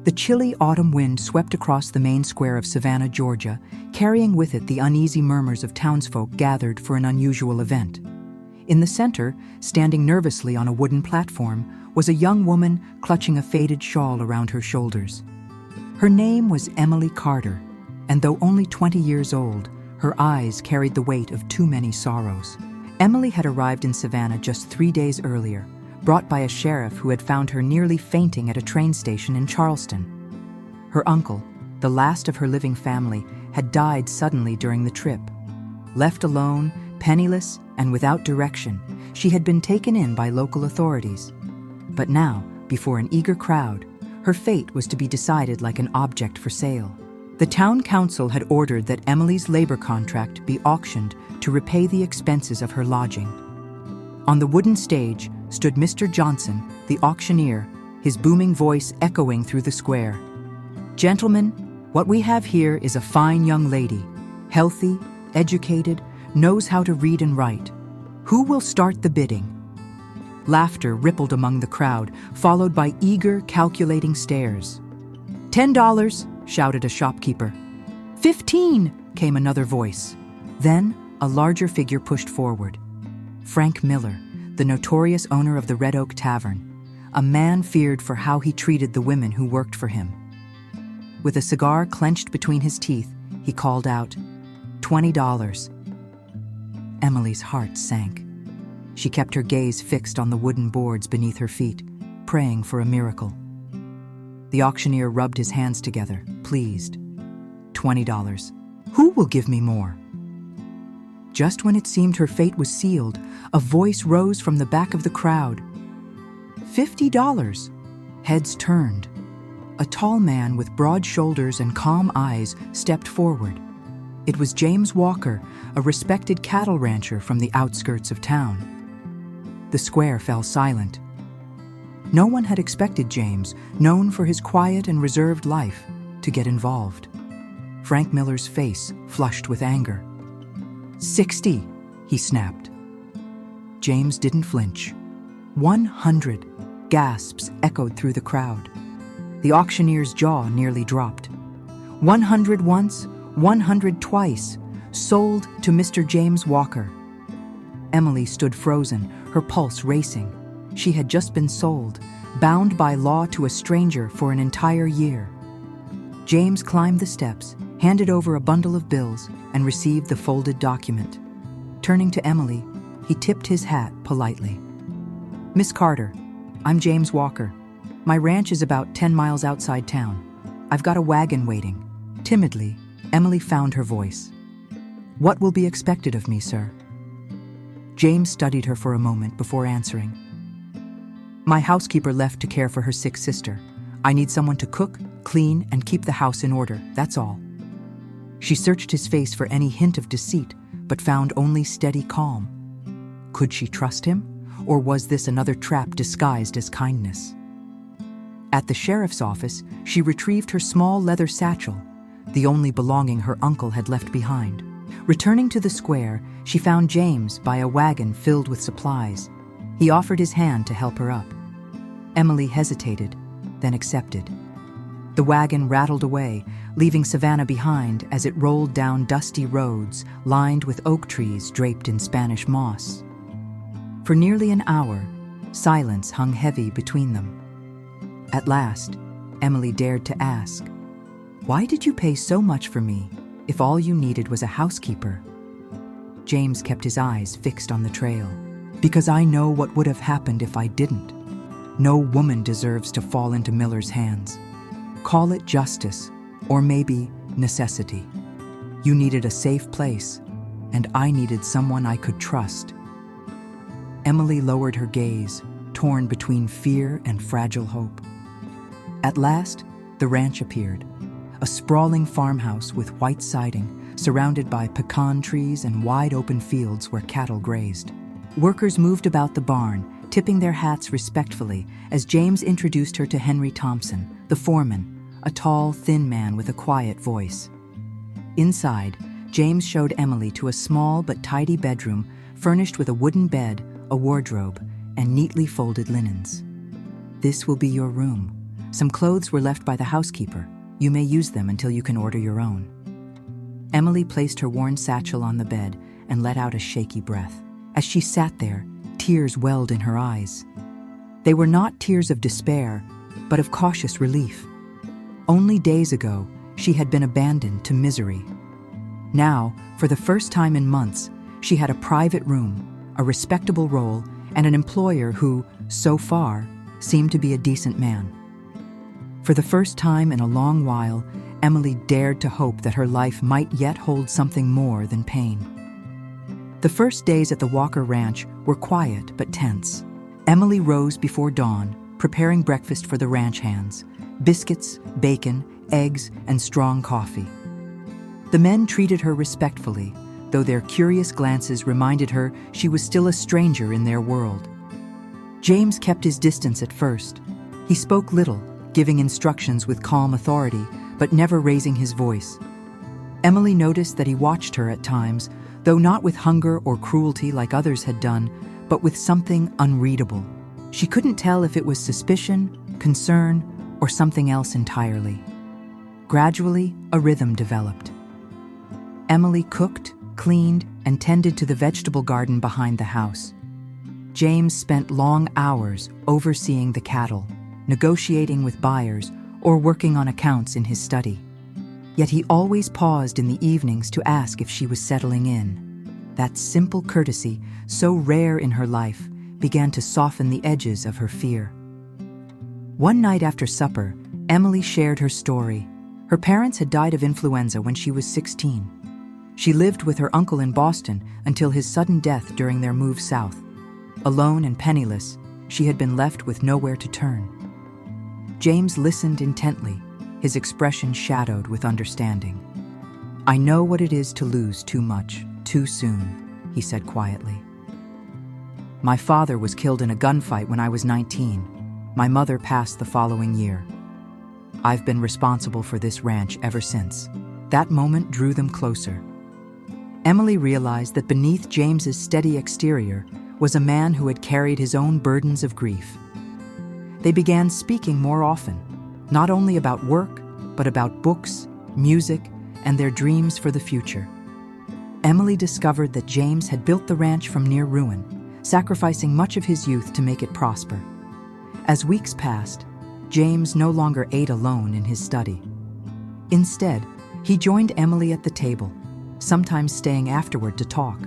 The chilly autumn wind swept across the main square of Savannah, Georgia, carrying with it the uneasy murmurs of townsfolk gathered for an unusual event. In the center, standing nervously on a wooden platform, was a young woman clutching a faded shawl around her shoulders. Her name was Emily Carter, and though only 20 years old, her eyes carried the weight of too many sorrows. Emily had arrived in Savannah just 3 days earlier, brought by a sheriff who had found her nearly fainting at a train station in Charleston. Her uncle, the last of her living family, had died suddenly during the trip. Left alone, penniless, and without direction, she had been taken in by local authorities. But now, before an eager crowd, her fate was to be decided like an object for sale. The town council had ordered that Emily's labor contract be auctioned to repay the expenses of her lodging. On the wooden stage stood Mr. Johnson, the auctioneer, his booming voice echoing through the square. "Gentlemen, what we have here is a fine young lady, healthy, educated, knows how to read and write. Who will start the bidding?" Laughter rippled among the crowd, followed by eager, calculating stares. $10, shouted a shopkeeper. $15, came another voice. Then, a larger figure pushed forward. Frank Miller, the notorious owner of the Red Oak Tavern, a man feared for how he treated the women who worked for him. With a cigar clenched between his teeth, he called out, $20. Emily's heart sank. She kept her gaze fixed on the wooden boards beneath her feet, praying for a miracle. The auctioneer rubbed his hands together, pleased. $20. Who will give me more? Just when it seemed her fate was sealed, a voice rose from the back of the crowd. $50. Heads turned. A tall man with broad shoulders and calm eyes stepped forward. It was James Walker, a respected cattle rancher from the outskirts of town. The square fell silent. No one had expected James, known for his quiet and reserved life, to get involved. Frank Miller's face flushed with anger. $60, he snapped. James didn't flinch. 100, gasps echoed through the crowd. The auctioneer's jaw nearly dropped. 100 once, 100 twice, sold to Mr. James Walker. Emily stood frozen, her pulse racing. She had just been sold, bound by law to a stranger for an entire year. James climbed the steps, handed over a bundle of bills, and received the folded document. Turning to Emily, he tipped his hat politely. "Miss Carter, I'm James Walker. My ranch is about 10 miles outside town. I've got a wagon waiting." Timidly, Emily found her voice. "What will be expected of me, sir?" James studied her for a moment before answering. "My housekeeper left to care for her sick sister. I need someone to cook, clean, and keep the house in order, that's all." She searched his face for any hint of deceit, but found only steady calm. Could she trust him, or was this another trap disguised as kindness? At the sheriff's office, she retrieved her small leather satchel, the only belonging her uncle had left behind. Returning to the square, she found James by a wagon filled with supplies. He offered his hand to help her up. Emily hesitated, then accepted. The wagon rattled away, leaving Savannah behind as it rolled down dusty roads lined with oak trees draped in Spanish moss. For nearly an hour, silence hung heavy between them. At last, Emily dared to ask, "Why did you pay so much for me if all you needed was a housekeeper?" James kept his eyes fixed on the trail. "Because I know what would have happened if I didn't. No woman deserves to fall into Miller's hands. Call it justice, or maybe necessity. You needed a safe place, and I needed someone I could trust." Emily lowered her gaze, torn between fear and fragile hope. At last, the ranch appeared, a sprawling farmhouse with white siding, surrounded by pecan trees and wide-open fields where cattle grazed. Workers moved about the barn, tipping their hats respectfully as James introduced her to Henry Thompson, the foreman, a tall, thin man with a quiet voice. Inside, James showed Emily to a small but tidy bedroom furnished with a wooden bed, a wardrobe, and neatly folded linens. "This will be your room. Some clothes were left by the housekeeper. You may use them until you can order your own." Emily placed her worn satchel on the bed and let out a shaky breath. As she sat there, tears welled in her eyes. They were not tears of despair, but of cautious relief. Only days ago, she had been abandoned to misery. Now, for the first time in months, she had a private room, a respectable role, and an employer who, so far, seemed to be a decent man. For the first time in a long while, Emily dared to hope that her life might yet hold something more than pain. The first days at the Walker Ranch were quiet but tense. Emily rose before dawn, preparing breakfast for the ranch hands: biscuits, bacon, eggs, and strong coffee. The men treated her respectfully, though their curious glances reminded her she was still a stranger in their world. James kept his distance at first. He spoke little, giving instructions with calm authority, but never raising his voice. Emily noticed that he watched her at times, though not with hunger or cruelty like others had done, but with something unreadable. She couldn't tell if it was suspicion, concern, or something else entirely. Gradually, a rhythm developed. Emily cooked, cleaned, and tended to the vegetable garden behind the house. James spent long hours overseeing the cattle, negotiating with buyers, or working on accounts in his study. Yet he always paused in the evenings to ask if she was settling in. That simple courtesy, so rare in her life, began to soften the edges of her fear. One night after supper, Emily shared her story. Her parents had died of influenza when she was 16. She lived with her uncle in Boston until his sudden death during their move south. Alone and penniless, she had been left with nowhere to turn. James listened intently, his expression shadowed with understanding. "I know what it is to lose too much, too soon," he said quietly. "My father was killed in a gunfight when I was 19. My mother passed the following year. I've been responsible for this ranch ever since." That moment drew them closer. Emily realized that beneath James's steady exterior was a man who had carried his own burdens of grief. They began speaking more often, not only about work, but about books, music, and their dreams for the future. Emily discovered that James had built the ranch from near ruin, sacrificing much of his youth to make it prosper. As weeks passed, James no longer ate alone in his study. Instead, he joined Emily at the table, sometimes staying afterward to talk.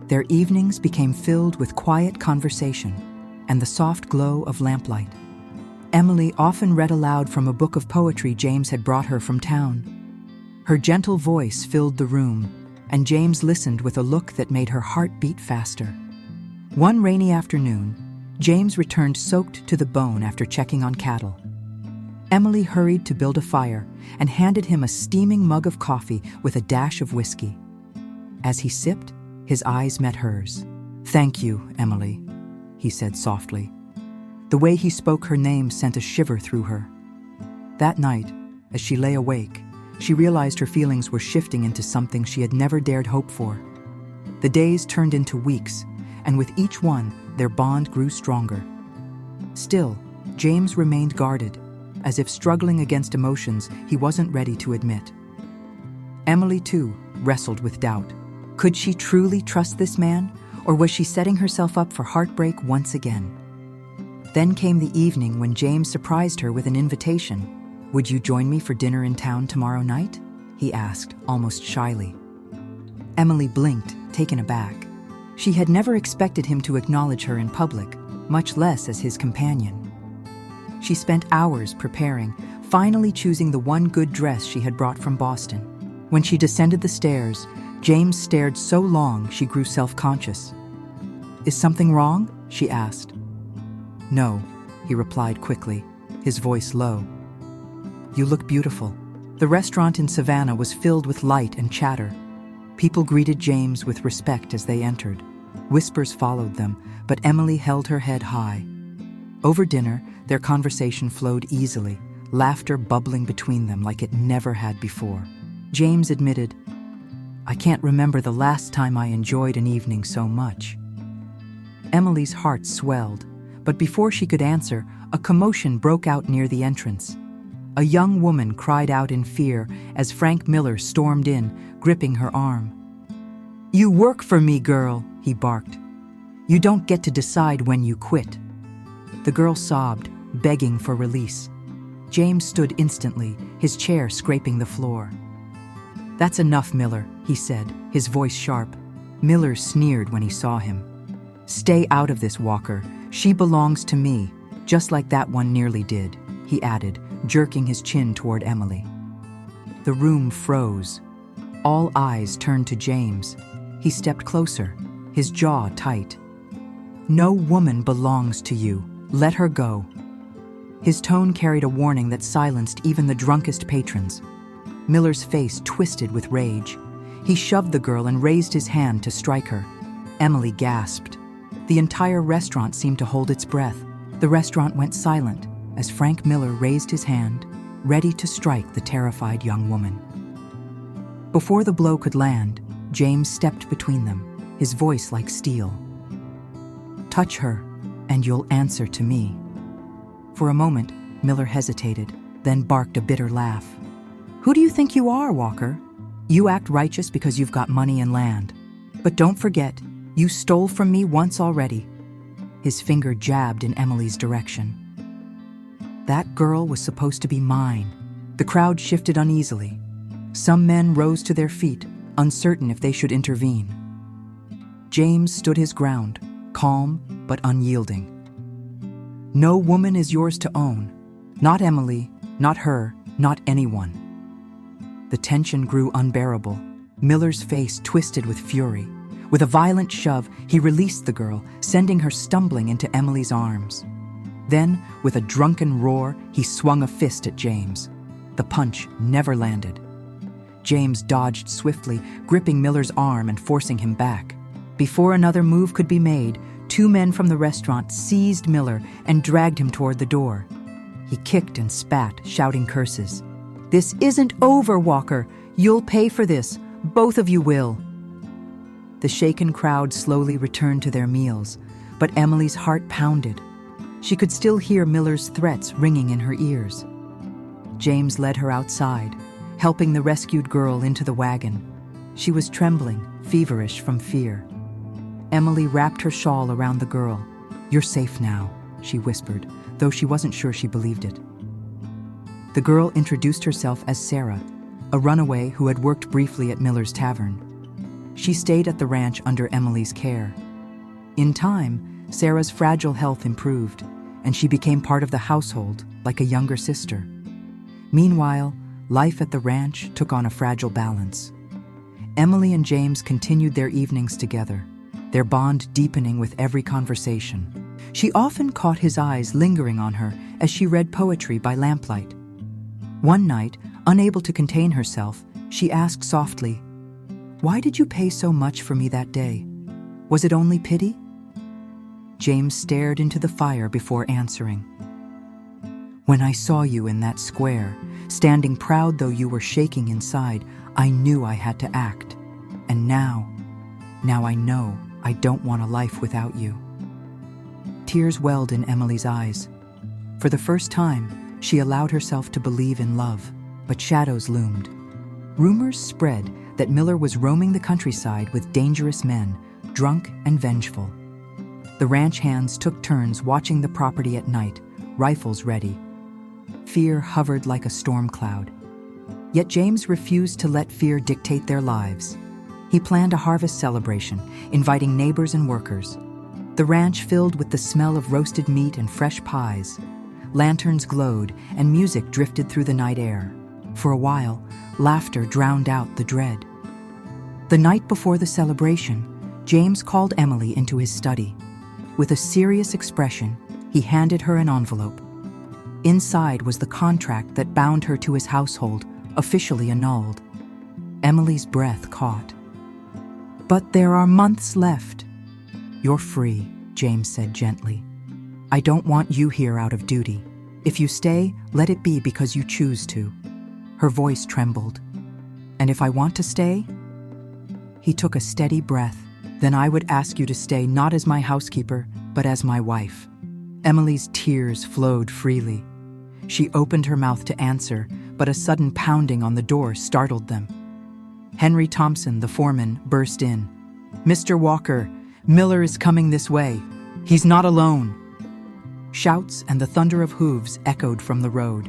Their evenings became filled with quiet conversation and the soft glow of lamplight. Emily often read aloud from a book of poetry James had brought her from town. Her gentle voice filled the room, and James listened with a look that made her heart beat faster. One rainy afternoon, James returned soaked to the bone after checking on cattle. Emily hurried to build a fire and handed him a steaming mug of coffee with a dash of whiskey. As he sipped, his eyes met hers. "Thank you, Emily," he said softly. The way he spoke her name sent a shiver through her. That night, as she lay awake, she realized her feelings were shifting into something she had never dared hope for. The days turned into weeks, and with each one, their bond grew stronger. Still, James remained guarded, as if struggling against emotions he wasn't ready to admit. Emily, too, wrestled with doubt. Could she truly trust this man, or was she setting herself up for heartbreak once again? Then came the evening when James surprised her with an invitation. "Would you join me for dinner in town tomorrow night?" he asked, almost shyly. Emily blinked, taken aback. She had never expected him to acknowledge her in public, much less as his companion. She spent hours preparing, finally choosing the one good dress she had brought from Boston. When she descended the stairs, James stared so long she grew self-conscious. "Is something wrong?" she asked. "No," he replied quickly, his voice low. "You look beautiful." The restaurant in Savannah was filled with light and chatter. People greeted James with respect as they entered. Whispers followed them, but Emily held her head high. Over dinner, their conversation flowed easily, laughter bubbling between them like it never had before. James admitted, "I can't remember the last time I enjoyed an evening so much." Emily's heart swelled, but before she could answer, a commotion broke out near the entrance. A young woman cried out in fear as Frank Miller stormed in, gripping her arm. "You work for me, girl," he barked. "You don't get to decide when you quit." The girl sobbed, begging for release. James stood instantly, his chair scraping the floor. "That's enough, Miller," he said, his voice sharp. Miller sneered when he saw him. "Stay out of this, Walker. She belongs to me, just like that one nearly did," he added, jerking his chin toward Emily. The room froze. All eyes turned to James. He stepped closer, his jaw tight. "No woman belongs to you. Let her go." His tone carried a warning that silenced even the drunkest patrons. Miller's face twisted with rage. He shoved the girl and raised his hand to strike her. Emily gasped. The entire restaurant seemed to hold its breath. The restaurant went silent as Frank Miller raised his hand, ready to strike the terrified young woman. Before the blow could land, James stepped between them, his voice like steel. "Touch her, and you'll answer to me." For a moment, Miller hesitated, then barked a bitter laugh. "Who do you think you are, Walker? You act righteous because you've got money and land. But don't forget, you stole from me once already." His finger jabbed in Emily's direction. "That girl was supposed to be mine." The crowd shifted uneasily. Some men rose to their feet, uncertain if they should intervene. James stood his ground, calm but unyielding. "No woman is yours to own. Not Emily, not her, not anyone." The tension grew unbearable. Miller's face twisted with fury. With a violent shove, he released the girl, sending her stumbling into Emily's arms. Then, with a drunken roar, he swung a fist at James. The punch never landed. James dodged swiftly, gripping Miller's arm and forcing him back. Before another move could be made, two men from the restaurant seized Miller and dragged him toward the door. He kicked and spat, shouting curses. "This isn't over, Walker. You'll pay for this. Both of you will." The shaken crowd slowly returned to their meals, but Emily's heart pounded. She could still hear Miller's threats ringing in her ears. James led her outside, helping the rescued girl into the wagon. She was trembling, feverish from fear. Emily wrapped her shawl around the girl. "You're safe now," she whispered, though she wasn't sure she believed it. The girl introduced herself as Sarah, a runaway who had worked briefly at Miller's tavern. She stayed at the ranch under Emily's care. In time, Sarah's fragile health improved, and she became part of the household, like a younger sister. Meanwhile, life at the ranch took on a fragile balance. Emily and James continued their evenings together, their bond deepening with every conversation. She often caught his eyes lingering on her as she read poetry by lamplight. One night, unable to contain herself, she asked softly, "Why did you pay so much for me that day? Was it only pity?" James stared into the fire before answering. "When I saw you in that square, standing proud though you were shaking inside, I knew I had to act. And now I know I don't want a life without you." Tears welled in Emily's eyes. For the first time, she allowed herself to believe in love, but shadows loomed. Rumors spread that Miller was roaming the countryside with dangerous men, drunk and vengeful. The ranch hands took turns watching the property at night, rifles ready. Fear hovered like a storm cloud. Yet James refused to let fear dictate their lives. He planned a harvest celebration, inviting neighbors and workers. The ranch filled with the smell of roasted meat and fresh pies. Lanterns glowed and music drifted through the night air. For a while, laughter drowned out the dread. The night before the celebration, James called Emily into his study. With a serious expression, he handed her an envelope. Inside was the contract that bound her to his household, officially annulled. Emily's breath caught. "But there are months left." "You're free," James said gently. "I don't want you here out of duty. If you stay, let it be because you choose to." Her voice trembled. "And if I want to stay?" He took a steady breath. "Then I would ask you to stay not as my housekeeper, but as my wife." Emily's tears flowed freely. She opened her mouth to answer, but a sudden pounding on the door startled them. Henry Thompson, the foreman, burst in. "Mr. Walker, Miller is coming this way. He's not alone." Shouts and the thunder of hooves echoed from the road.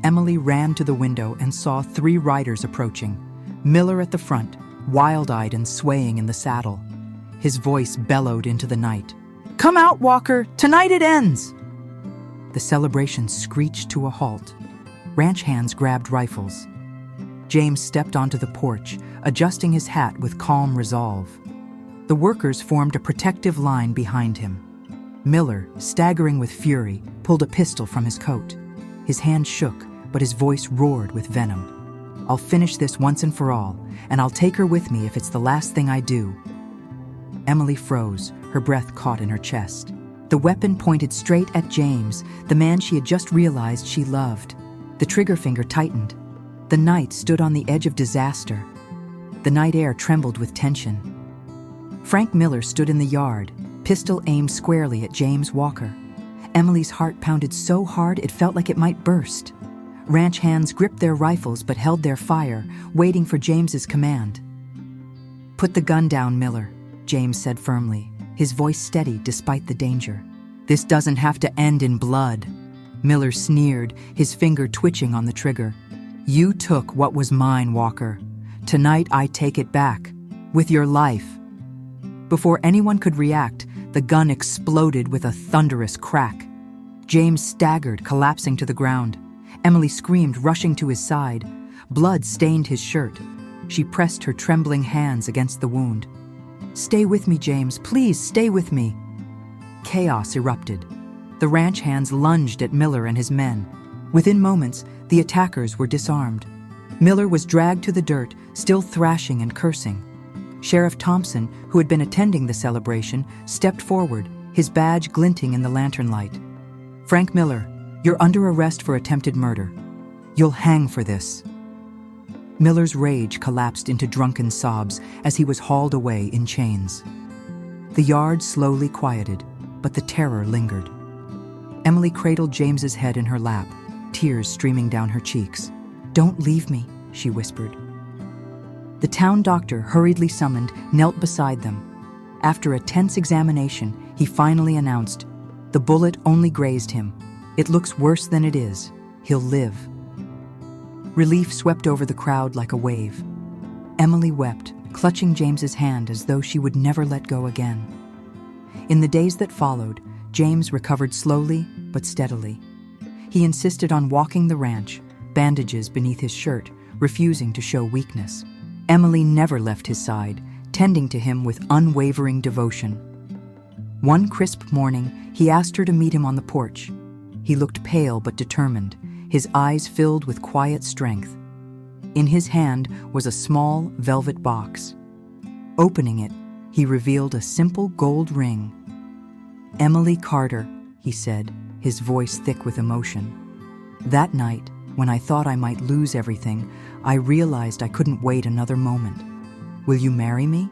Emily ran to the window and saw 3 riders approaching, Miller at the front, wild-eyed and swaying in the saddle. His voice bellowed into the night. "Come out, Walker! Tonight it ends!" The celebration screeched to a halt. Ranch hands grabbed rifles. James stepped onto the porch, adjusting his hat with calm resolve. The workers formed a protective line behind him. Miller, staggering with fury, pulled a pistol from his coat. His hand shook, but his voice roared with venom. "I'll finish this once and for all, and I'll take her with me if it's the last thing I do." Emily froze, her breath caught in her chest. The weapon pointed straight at James, the man she had just realized she loved. The trigger finger tightened. The night stood on the edge of disaster. The night air trembled with tension. Frank Miller stood in the yard, pistol aimed squarely at James Walker. Emily's heart pounded so hard it felt like it might burst. Ranch hands gripped their rifles but held their fire, waiting for James's command. "Put the gun down, Miller," James said firmly, his voice steady despite the danger. "This doesn't have to end in blood." Miller sneered, his finger twitching on the trigger. "You took what was mine, Walker. Tonight I take it back. With your life." Before anyone could react, the gun exploded with a thunderous crack. James staggered, collapsing to the ground. Emily screamed, rushing to his side. Blood stained his shirt. She pressed her trembling hands against the wound. "Stay with me, James. Please stay with me." Chaos erupted. The ranch hands lunged at Miller and his men. Within moments, the attackers were disarmed. Miller was dragged to the dirt, still thrashing and cursing. Sheriff Thompson, who had been attending the celebration, stepped forward, his badge glinting in the lantern light. "Frank Miller, you're under arrest for attempted murder. You'll hang for this." Miller's rage collapsed into drunken sobs as he was hauled away in chains. The yard slowly quieted, but the terror lingered. Emily cradled James's head in her lap, tears streaming down her cheeks. "Don't leave me," she whispered. The town doctor, hurriedly summoned, knelt beside them. After a tense examination, he finally announced, "The bullet only grazed him. It looks worse than it is. He'll live." Relief swept over the crowd like a wave. Emily wept, clutching James's hand as though she would never let go again. In the days that followed, James recovered slowly but steadily. He insisted on walking the ranch, bandages beneath his shirt, refusing to show weakness. Emily never left his side, tending to him with unwavering devotion. One crisp morning, he asked her to meet him on the porch. He looked pale but determined, his eyes filled with quiet strength. In his hand was a small velvet box. Opening it, he revealed a simple gold ring. "Emily Carter," he said, his voice thick with emotion. "That night, when I thought I might lose everything, I realized I couldn't wait another moment. Will you marry me?"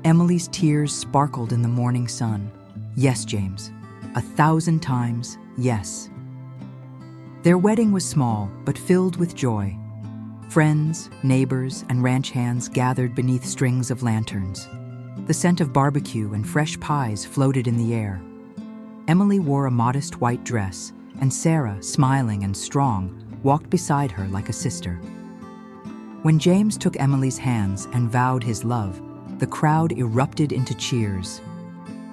Emily's tears sparkled in the morning sun. "Yes, James. 1,000 times, yes." Their wedding was small, but filled with joy. Friends, neighbors, and ranch hands gathered beneath strings of lanterns. The scent of barbecue and fresh pies floated in the air. Emily wore a modest white dress, and Sarah, smiling and strong, walked beside her like a sister. When James took Emily's hands and vowed his love, the crowd erupted into cheers.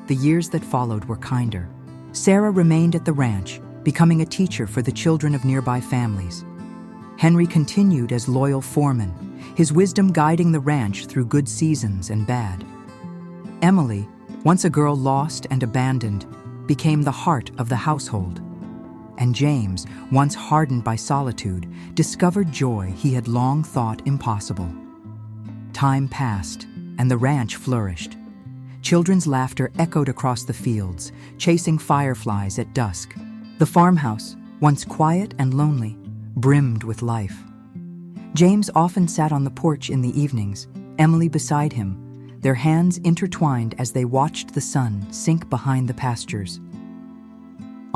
The years that followed were kinder. Sarah remained at the ranch, becoming a teacher for the children of nearby families. Henry continued as loyal foreman, his wisdom guiding the ranch through good seasons and bad. Emily, once a girl lost and abandoned, became the heart of the household. And James, once hardened by solitude, discovered joy he had long thought impossible. Time passed, and the ranch flourished. Children's laughter echoed across the fields, chasing fireflies at dusk. The farmhouse, once quiet and lonely, brimmed with life. James often sat on the porch in the evenings, Emily beside him, their hands intertwined as they watched the sun sink behind the pastures.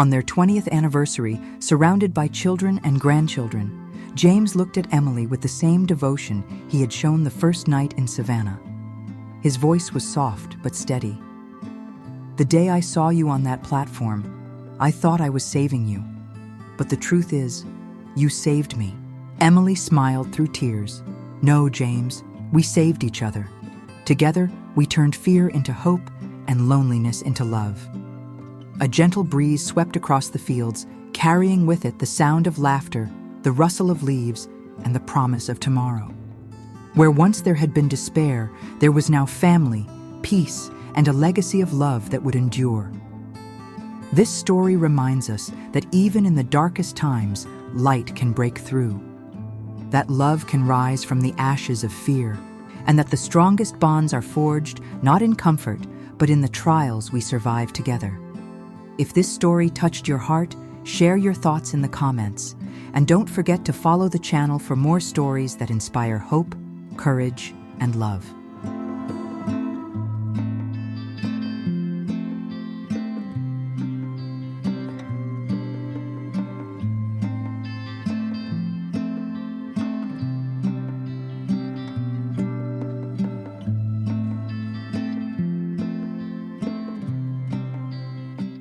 On their 20th anniversary, surrounded by children and grandchildren, James looked at Emily with the same devotion he had shown the first night in Savannah. His voice was soft but steady. "The day I saw you on that platform, I thought I was saving you. But the truth is, you saved me." Emily smiled through tears. "No, James, we saved each other. Together, we turned fear into hope and loneliness into love." A gentle breeze swept across the fields, carrying with it the sound of laughter, the rustle of leaves, and the promise of tomorrow. Where once there had been despair, there was now family, peace, and a legacy of love that would endure. This story reminds us that even in the darkest times, light can break through, that love can rise from the ashes of fear, and that the strongest bonds are forged not in comfort, but in the trials we survive together. If this story touched your heart, share your thoughts in the comments, and don't forget to follow the channel for more stories that inspire hope, courage, and love.